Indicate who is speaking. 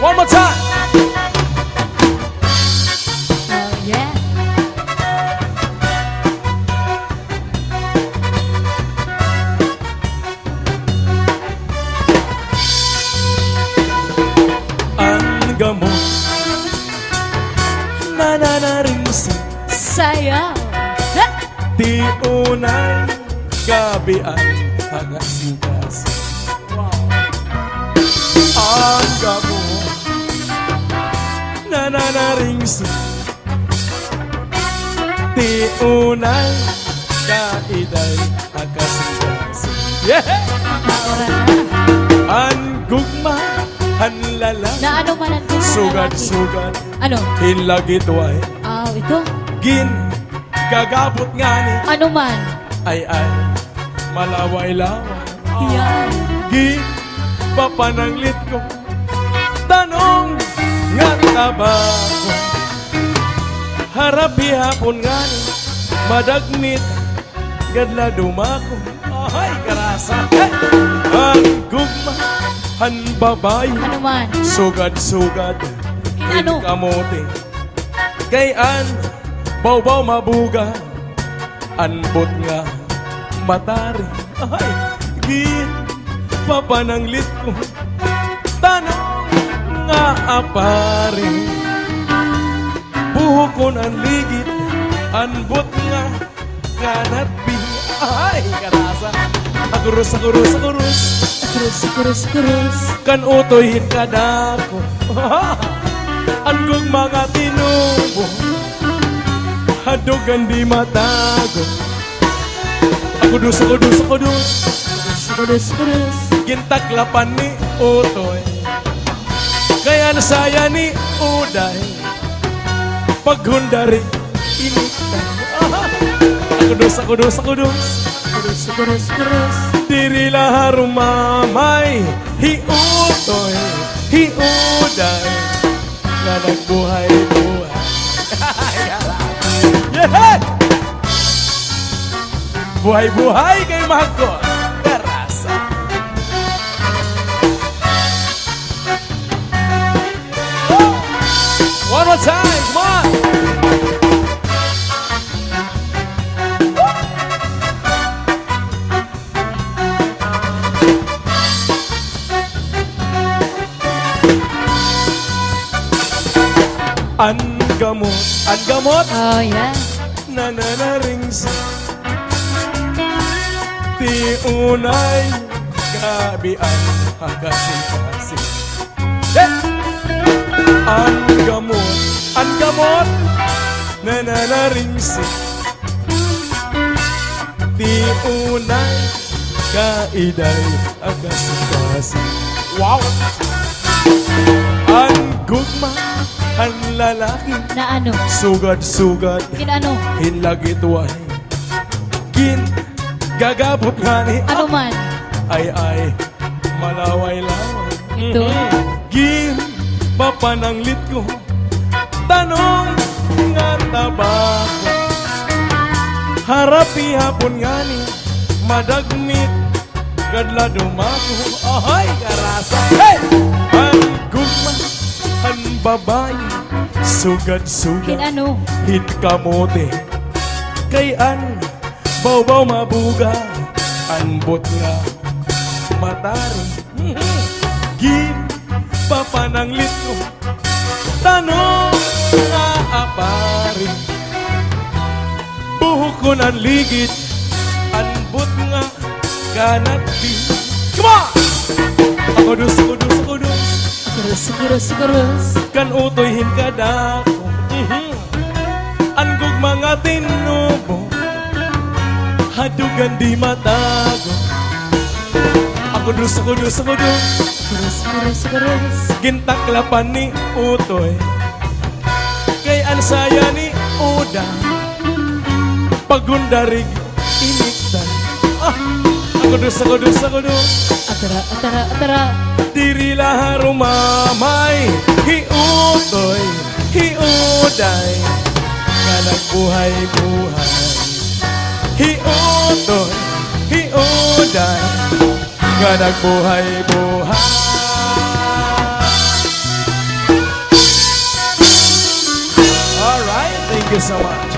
Speaker 1: One more time.
Speaker 2: Oh, yeah.
Speaker 1: Ang gamot nananaring sa
Speaker 2: Sayaw. Ha!
Speaker 1: di unay gabian hagasing-kasing. Ang gamot nananaring sa di unay kaiday hagasing-kasing. Yeah!
Speaker 2: Maura na.
Speaker 1: Ang gugma hanlala
Speaker 2: Na ano man ang gusto na
Speaker 1: sugad-sugad
Speaker 2: Ano?
Speaker 1: hinlagit way
Speaker 2: Ito?
Speaker 1: gin gagabot nga ni
Speaker 2: Ano man?
Speaker 1: ay malaway-laway
Speaker 2: Yan.
Speaker 1: gin papananglit ko tanong nga taba ko harapi hapon nga ni madagmit gadla dumako ay karasa hey! Ang gugma han babay
Speaker 2: Ano man?
Speaker 1: sugad-sugad
Speaker 2: Ano?
Speaker 1: kamote gayan baw-baw mabuga anbot nga matari ay gi papananglit ko tanong nga apari buhokon ang ligit anbot nga kanat bi ay karasa agurus
Speaker 2: Kurus.
Speaker 1: kan utoyin ka dako angkong mga tinubo hadugan di matago Kudus gintaklapan ni utoy kaya nasaya ni uday paghundari initan Kudus diri lahar mamay hiutoy hiuday na nagbuhay-buhay yeah! Buhay-buhay kay Mahagko Terasa One more time, come on! Ang gamot
Speaker 2: Oh, yeah.
Speaker 1: nananaring sa ti unay gabian hagasing-kasing. Yeah! Ang gamot nananaring sa ti unay kaiday hagasing-kasing. Wow! Ang gugma ang lalaki
Speaker 2: Na ano?
Speaker 1: sugad-sugad
Speaker 2: Ano?
Speaker 1: hinlagit way gin gagabot nga ni
Speaker 2: Ano man?
Speaker 1: ay malaway-laway
Speaker 2: Ito?
Speaker 1: gin papananglit ko tanong nga tabako harapi hapon nga ni madagmit gadla dumako ahay karasa hey! Ang gugma ang babae sugad-sugad
Speaker 2: Ano?
Speaker 1: hit kamote kayan baw-baw mabuga anbot nga matari gin papananglit ko tanong nga apari buhok ko ng ligit anbot nga kanat di come on kudus kan utoyhin ka dako angkog mga tinubo hadugan di matago kudus gintaklapan ni utoy kay ansaya ni uda pagundarig iniktan kudus
Speaker 2: Atara.
Speaker 1: diri lahar mamay hiutoy hiuday nga nagbuhay-buhay hiutoy hiuday nga nagbuhay-buhay you so much.